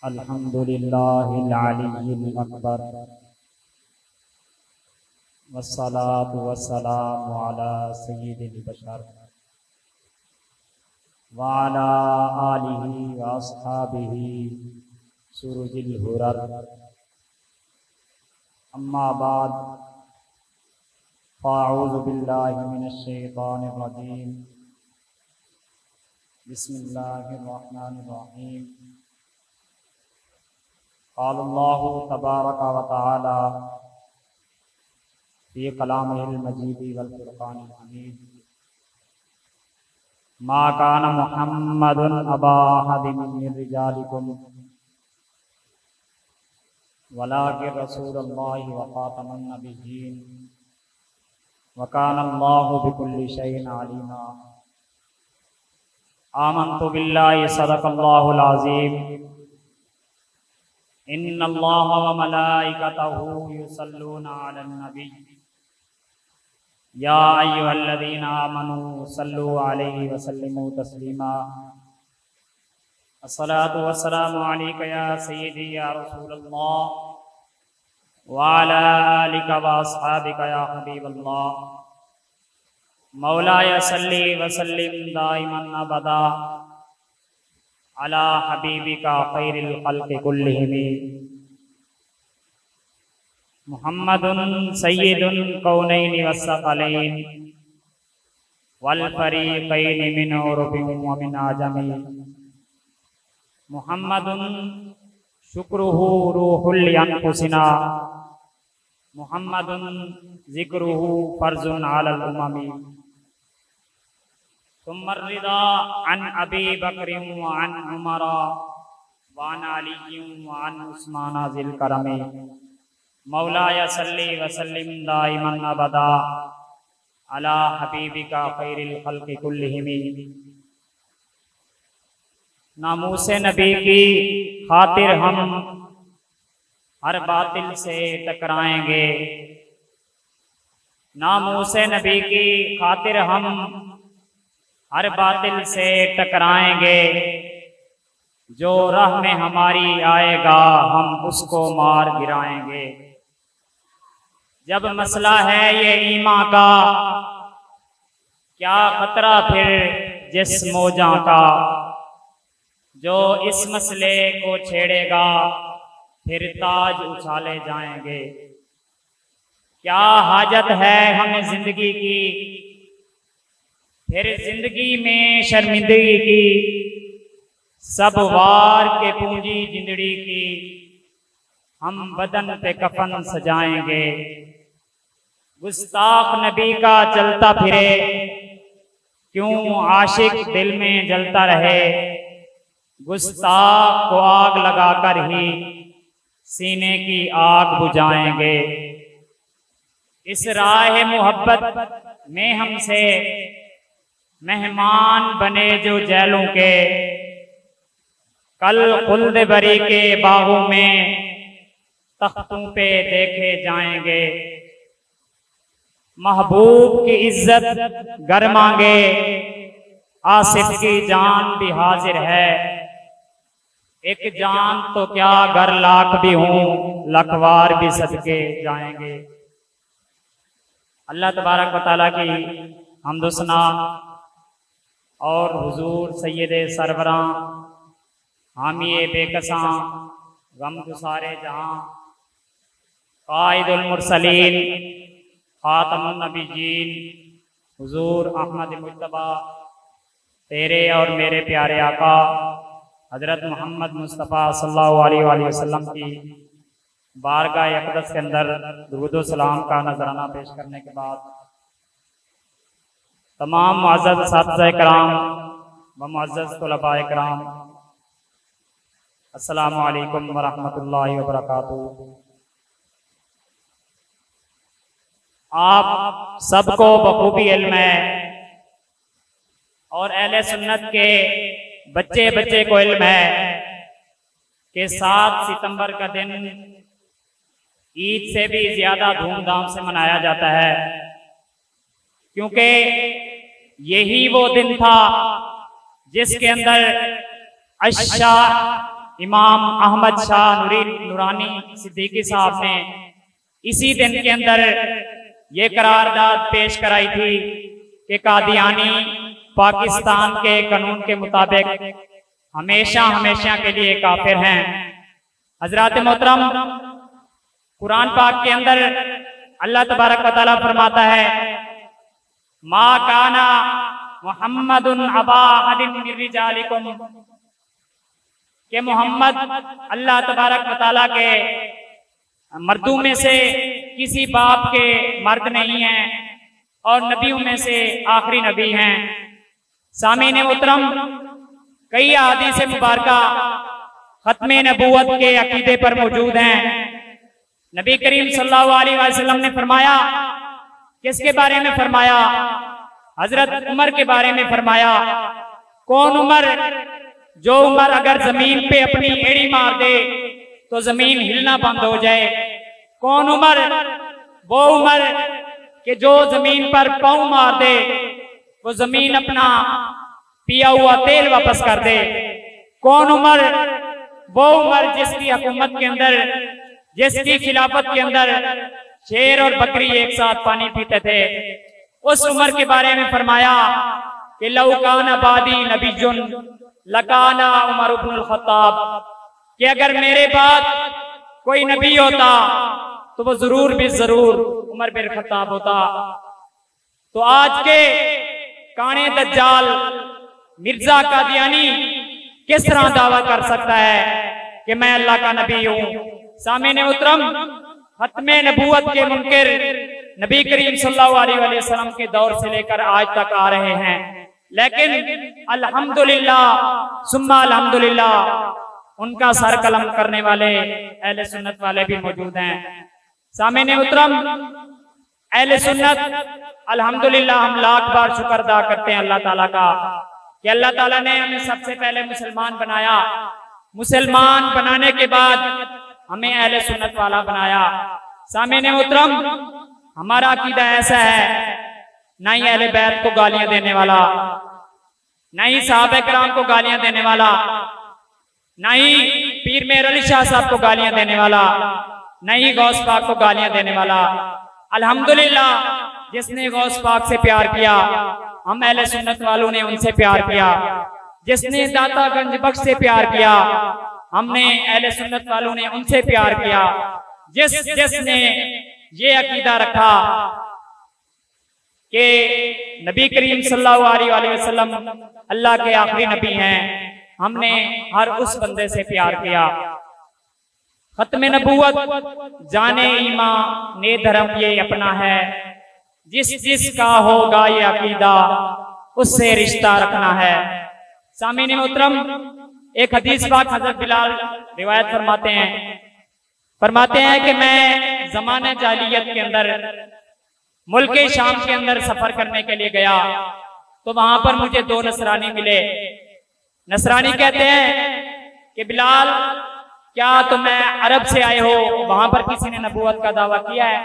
अल्हम्दुलिल्लाहिल अलीय्यिल अकबर वस्सलातु वस्सलामु अला सय्यिदिल बशर व अला आलिहि व अस्हाबिहि सुरुजिल हुरर। अम्मा बाद फ़अऊज़ु बिल्लाहि मिनश शैतानिर रजीम। बिस्मिल्लाहिर रहमानिर रहीम। क़ाल अल्लाहु तबारक व तआला फ़ी कलामिहिल मजीद वल फ़ुरक़ानिल हमीद। मा काना मुहम्मदुन अबा अहदिम मिन रिजालिकुम वलाकिन रसूलुल्लाहि व ख़ातमन नबिय्यीन व काना अल्लाहु बिकुल्लि शैइन अलीमा। आमन्तु बिल्लाहि सदक़ल्लाहुल अज़ीम। इन्नल्लाह व मलाइकतहु युसल्लूना अलन नबी या अय्युहल्लज़ीना आमनू सल्लु अलैहि व सल्लिमू तस्लीमा। अस्सलातु वस्सलामु अलैका या सय्यदी या रसूलल्लाह व अला आलिका व अस्हाबिका या हबीबल्लाह। मौलाया सल्ली व सल्लिम दाइमन अबदा अला हबीबिका खैरिल खल्क़ि कुल्लिहिम। मुहम्मदुन सय्यिदुल कौनैनि वस्सक़लैन वल फ़रीक़ैनि मिन उरबिन व मिन अजमी। मुहम्मदुन शुक्रुहु रूहुल अनफुसिना। मुहम्मदुन ज़िक्रुहु फ़र्ज़ुन अलल उममी। सुम्मा रिदा अन अबी बकर व अन उमर व अन अली व अन उस्मान ज़िल करमी। मौलाया सल्ली व सल्लिम दाइमन अबदा अला हबीबिका खैरिल खल्क़ि कुल्लिहिम। नामूसे नबी की खातिर हम हर बातिल से टकराएंगे। नामूसे नबी की खातिर हम हर बातिल से टकराएंगे। जो राह में हमारी आएगा हम उसको मार गिराएंगे। जब मसला है ये ईमान का क्या खतरा फिर जिस मौजा का। जो इस मसले को छेड़ेगा फिर ताज उछाले जाएंगे। क्या हाजत है हमें जिंदगी की फिर जिंदगी में शर्मिंदगी की। सब वार के पूंजी जिंदड़ी की हम बदन पे कफन सजाएंगे। गुस्ताख नबी का चलता फिरे क्यों आशिक दिल में जलता रहे। गुस्ताख को आग लगाकर ही सीने की आग बुझाएंगे। इस राह मोहब्बत में हमसे मेहमान बने जो जेलों के। कल खुल्द बरी के बागों में तख्तों पे देखे जाएंगे। महबूब की इज्जत गरमांगे। आसिफ की जान भी हाजिर है। एक जान तो क्या घर लाख भी हों लखवार भी सदके जाएंगे। अल्लाह तबारक व तआला की हम्द सना और हुजूर सैयदे सरवरां हामिए बेकसां गम गुसारे जहां कायदुल मुरसलीन खातमुन नबिय्यीन हुजूर अहमद मुज्तबा तेरे और मेरे प्यारे आका हजरत मोहम्मद मुस्तफ़ा सल्लल्लाहु अलैहि वसल्लम की बारगाह अक़दस के अंदर दुरूद व सलाम का नजराना पेश करने के बाद तमाम मुअज़्ज़ज़ साथिज़ाए किराम व मुअज़्ज़ज़ तुलबाए किराम अस्सलामु अलैकुम व रहमतुल्लाहि व बरकातुहू। आप सबको बखूबी इल्म है और अहले सुन्नत के बच्चे बच्चे को इल्म है कि 7 सितंबर का दिन ईद से भी ज्यादा धूमधाम से मनाया जाता है। क्योंकि यही वो दिन था जिसके अंदर अश्शा इमाम अहमद शाह नूरानी सिद्दीकी साहब ने इसी दिन के अंदर ये करारदाद पेश कराई थी कि कादियानी पाकिस्तान के कानून के मुताबिक हमेशा हमेशा के लिए काफिर हैं। हजरात मोहतरम, कुरान पाक के अंदर अल्लाह तबारक व तआला फरमाता है, मा काना मुहम्मदुन अबा अहदिन मिन रिजालिकुम, कि मोहम्मद अल्लाह तबारक व तआला के मर्दों में से किसी बाप के मर्द नहीं हैं और नबियों में से आखिरी नबी हैं। सामीन मोहतरम, कई अहादीस मुबारका खत्मे नबूवत के अकीदे पर मौजूद हैं। नबी करीम सल्लल्लाहु अलैहि वसल्लम ने फरमाया, किसके बारे में फरमाया? हजरत उमर के बारे में फरमाया। कौन उमर? जो उमर अगर जमीन पे अपनी एड़ी मार दे तो जमीन हिलना बंद हो जाए। कौन उमर? वो उमर कि जो जमीन पर पांव मार दे वो जमीन अपना पिया हुआ तेल वापस कर दे। कौन उमर? वो उमर जिसकी हुकूमत के अंदर, जिसकी खिलाफत के अंदर शेर और बकरी एक साथ पानी पीते थे। उस उमर के बारे में फरमाया कि लौ काना बादी नबियुन लकाना उमर इब्नुल खत्ताब, कि अगर मेरे बाद कोई नबी होता तो वो जरूर भी जरूर उमर बिन खत्ताब होता। तो आज के काने दज्जाल मिर्जा कादियानी किस तरह दावा कर सकता है कि मैं अल्लाह का नबी हूं? सामने मुहतरम, खत्मे नबूवत के मुनकिर नबी करीम सल्लल्लाहु अलैहि वसल्लम के दौर से लेकर आज तक आ रहे हैं, लेकिन अल्हम्दुलिल्लाह सुम्मा अल्हम्दुलिल्लाह उनका सर कलम करने वाले अहले सुन्नत वाले भी मौजूद हैं। सामने मुहतरम, अहले सुन्नत अल्हम्दुलिल्लाह हम लाख बार शुक्र अदा करते हैं अल्लाह ताला का कि अल्लाह ताला ने हमें सबसे पहले मुसलमान बनाया। मुसलमान बनाने के बाद हमें अहले सुन्नत वाला बनाया। सामने मुहतरम, हमारा अकीदा ऐसा है, ना ही अहले बैत को गालियां देने वाला, ना ही सहाबा किराम को गालियां देने वाला, ना ही पीर मेहर अली शाह साहब को गालियां देने वाला, ना ही गौस पाक को गालियां देने वाला। अल्हम्दुलिल्लाह, जिसने गौस पाक से प्यार किया हम अहले सुन्नत वालों ने उनसे प्यार किया। जिसने दाता गंज बख्श से प्यार किया हमने अहले सुन्नत वालों ने उनसे प्यार किया। जिसने ये अकीदा रखा कि नबी करीम सल्लल्लाहु अलैहि वसल्लम अल्लाह के आखिरी नबी हैं, हमने हर उस बंदे से प्यार किया। खत्मे नबूवत जाने ईमा ने धर्म ये अपना है, जिसका होगा ये अकीदा उससे रिश्ता रखना है। सामीन मोहतरम, एक हदीस पाक हजरत बिलाल रिवायत फरमाते हैं कि मैं ज़माने जाहिलियत के अंदर मुल्क शाम के अंदर सफर करने के लिए गया तो वहां पर मुझे दो नसरानी मिले। नसरानी कहते हैं कि बिलाल, क्या तुम अरब से आए हो? वहां पर किसी ने नबूवत का दावा किया है?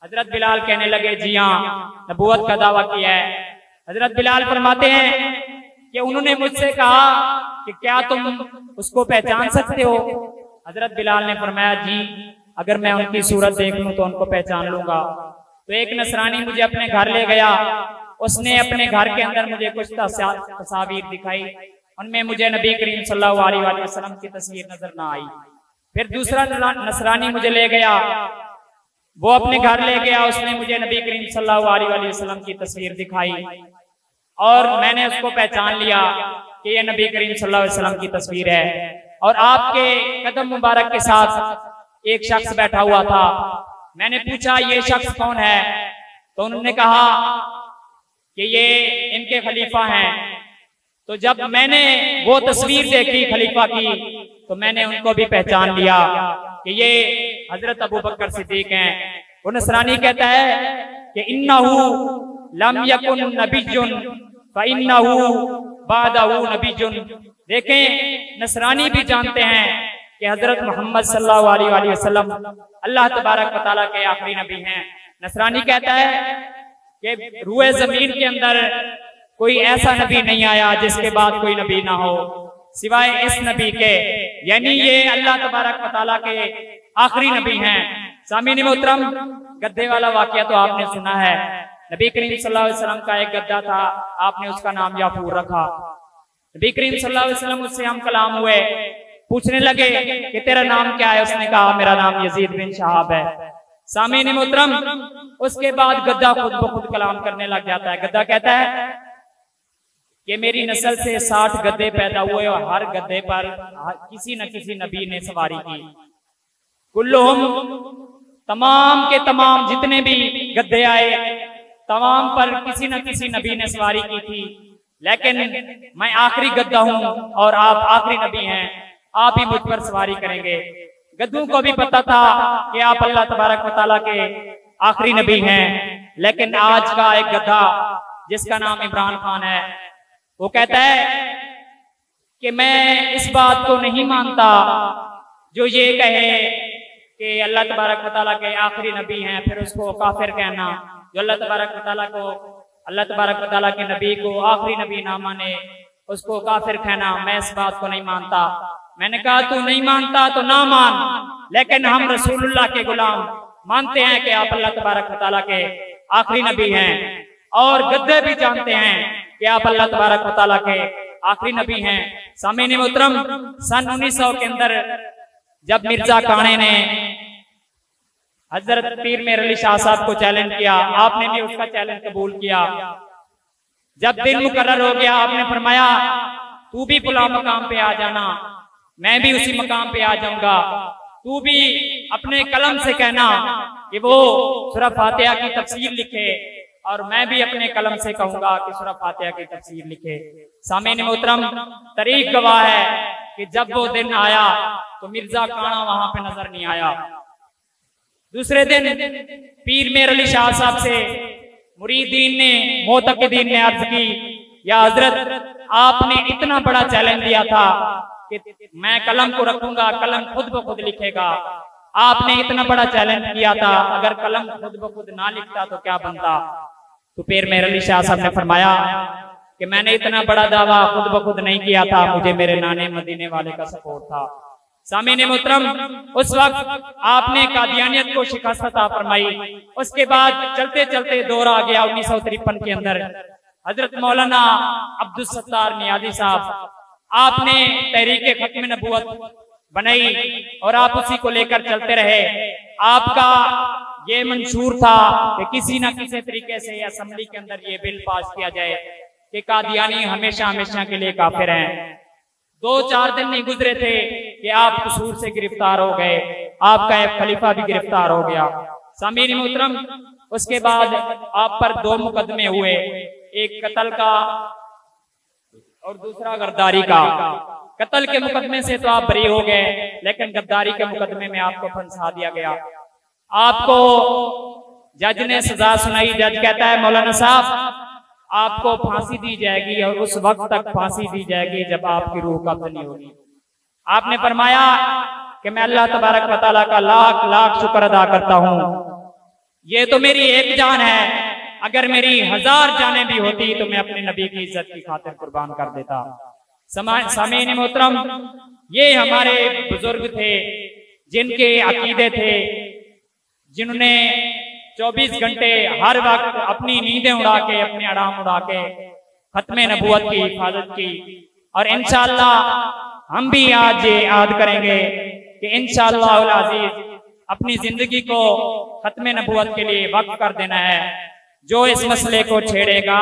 हजरत बिलाल कहने लगे, जी हाँ, नबूवत का दावा किया है। हजरत बिलाल फरमाते हैं कि उन्होंने मुझसे कहा कि क्या तुम उसको पहचान सकते हो? हजरत बिलाल ने फरमाया, जी अगर मैं उनकी सूरत देख लूं तो उनको पहचान लूंगा। तो एक नसरानी मुझे अपने घर ले गया। उसने अपने घर के अंदर मुझे कुछ तस्वीर दिखाई, उनमें मुझे नबी करीम सल्लल्लाहु अलैहि वसल्लम की तस्वीर नजर ना आई। फिर दूसरा नसरानी मुझे ले गया, वो अपने घर ले गया, उसने मुझे नबी करीम सल्लल्लाहु अलैहि वसल्लम की तस्वीर दिखाई और मैंने उसको पहचान लिया कि ये नबी करीम सल्लल्लाहु अलैहि वसल्लम की तस्वीर है। और आपके कदम मुबारक के साथ एक शख्स बैठा हुआ था। मैंने पूछा, ये शख्स कौन है? तो उन्होंने कहा कि ये इनके खलीफा हैं। तो जब मैंने वो तस्वीर देखी खलीफा की तो मैंने उनको भी पहचान लिया कि ये हजरत अबू बकर सिद्दीक हैं। वो नसरानी कहता है कि इन्नहु लम यकुन नबियुन फ इन्नहु बादहु नबियुन। देखें, नसरानी भी जानते हैं कि हजरत मोहम्मद सल्लल्लाहु अलैहि वसल्लम अल्लाह तबारक व तआला के आखिरी नबी हैं। नसरानी कहता है कि रूए जमीन के अंदर कोई ऐसा नबी नहीं आया जिसके बाद कोई नबी ना हो। सिवाय इस नबी के, यानी ये अल्लाह तबारक व तआला के आखिरी नबी हैं। सामीन मोहतरम, गद्दे वाला वाकया तो आपने सुना है। नबी करीम सल्लल्लाहु अलैहि वसल्लम का एक गद्दा था, आपने उसका नाम याफूर रखा। नबी करीम सल्लल्लाहु अलैहि वसल्लम उससे हम कलाम हुए, पूछने लगे कि तेरा नाम क्या है? उसने कहा मेरा नाम यजीद बिन शहाब है। सामीन मोहतरम, उसके बाद गद्दा खुद ब खुद कलाम करने लग जाता है। गद्दा कहता है कि मेरी नस्ल से 60 गद्दे पैदा हुए और हर गद्दे पर किसी न किसी नबी ने सवारी की। कुल्लुहुम, तमाम के तमाम जितने भी गद्दे आए तमाम पर किसी न किसी नबी ने सवारी की थी, लेकिन मैं आखिरी गद्दा हूं और आप आखिरी नबी हैं, आप ही मुझ पर सवारी करेंगे। गद्दों को भी पता था कि आप अल्लाह तबारक व तआला के आखिरी नबी हैं, लेकिन आज का एक गद्दा जिसका नाम इमरान खान है, वो कहता है कि मैं इस बात को नहीं मानता जो ये कहे कि अल्लाह तबारक व तआला के आखिरी नबी हैं फिर उसको काफिर कहना। जो अल्लाह तबारक व तआला के नबी को आखिरी नबी ना माने उसको काफिर कहना, मैं इस बात को नहीं मानता। मैंने कहा तू नहीं मानता तो ना मान, लेकिन हम रसूलुल्लाह के गुलाम मानते हैं कि आप अल्लाह तबारक व तआला के आखिरी नबी हैं, और गद्दे भी जानते हैं कि आप अल्लाह तबारक व तआला के आखिरी नबी हैं। सामीन मोहतरम, सन 1900 के अंदर जब मिर्जा काणे ने हजरत पीर मेर अली शाह साहब को चैलेंज किया, आपने भी उसका चैलेंज कबूल किया। जब दिन मुकर्रर हो गया, आपने फरमाया तू भी फलां मकाम पे आ जाना, मैं भी उसी मकाम पे आ जाऊंगा। तू भी अपने कलम से कहना कि वो सूरह फातिहा की तफसीर लिखे, और मैं भी अपने कलम से कहूंगा कि सूरह फातिहा की तफसीर लिखे। सामीन मोहतरम, तारीख गवाह है कि जब वो दिन आया तो मिर्जा काणा वहां पे नजर नहीं आया। दूसरे दिन पीर मेर अली शाह साहब से मुरीदीन ने, मोतक़िदीन ने अर्ज की, या हजरत आपने इतना बड़ा चैलेंज दिया था कि मैं कलम को रखूंगा, कलम खुद ब खुद लिखेगा। आपने इतना बड़ा चैलेंज किया था, अगर कलम खुद ब खुद ना लिखता तो क्या बनता? तो पीर मेर अली शाह साहब ने फरमाया कि मैंने इतना बड़ा दावा खुद ब खुद नहीं किया था, मुझे मेरे नाने मदीने वाले का सपोर्ट था। सामीन मोहतरम, उस वक्त आपने कादियानियत को शिकस्त अता फरमाई। उसके बाद चलते चलते दौर आ गया 1953 के अंदर। हजरत मौलाना अब्दुल सत्तार नियाज़ी साहब, आपने तहरीक खत्म नबूवत बनाई और आप उसी को लेकर चलते रहे। आपका ये मंशूर था कि किसी न किसी तरीके से असेंबली के अंदर ये बिल पास किया जाए कि कादियानी हमेशा हमेशा के लिए काफिर हैं। 2-4 दिन नहीं गुजरे थे कि आप कसूर से गिरफ्तार हो गए, आपका एक खलीफा भी गिरफ्तार हो गया। सामीन मोहतरम, उसके बाद आप पर 2 मुकदमे हुए, एक कत्ल का और दूसरा गद्दारी का। कत्ल के मुकदमे से तो आप बरी हो गए, लेकिन गद्दारी के मुकदमे में आपको फंसा दिया गया। आपको जज ने सजा सुनाई। जज कहता है मौलाना साहब आपको फांसी दी जाएगी, और उस वक्त तक फांसी दी जाएगी जब आपकी रूह कब्ज़ नहीं होगी। आपने फरमाया कि मैं अल्लाह तबारक व तआला का लाख लाख शुक्र अदा करता हूँ, ये तो मेरी एक जान है, अगर मेरी 1000 जानें भी होती तो मैं अपने नबी की इज्जत की खातिर कुर्बान कर देता। सामीन मोहतरम, ये हमारे बुजुर्ग थे जिनके अकीदे थे, जिन्होंने 24 घंटे हर वक्त अपनी नींदें उड़ा के, अपने आराम उड़ा के खत्मे नबूवत की हिफाजत की। और इंशाअल्लाह हम भी आज याद करेंगे कि इंशाअल्लाह उल अज़ीज़ अपनी जिंदगी को खत्मे नबूवत के लिए वक्फ कर देना है। जो इस मसले को छेड़ेगा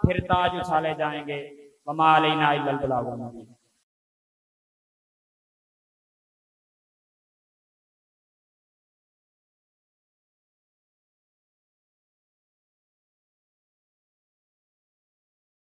फिर ताज उछाले जाएंगे। वमा अलैना इल्लल बलाग।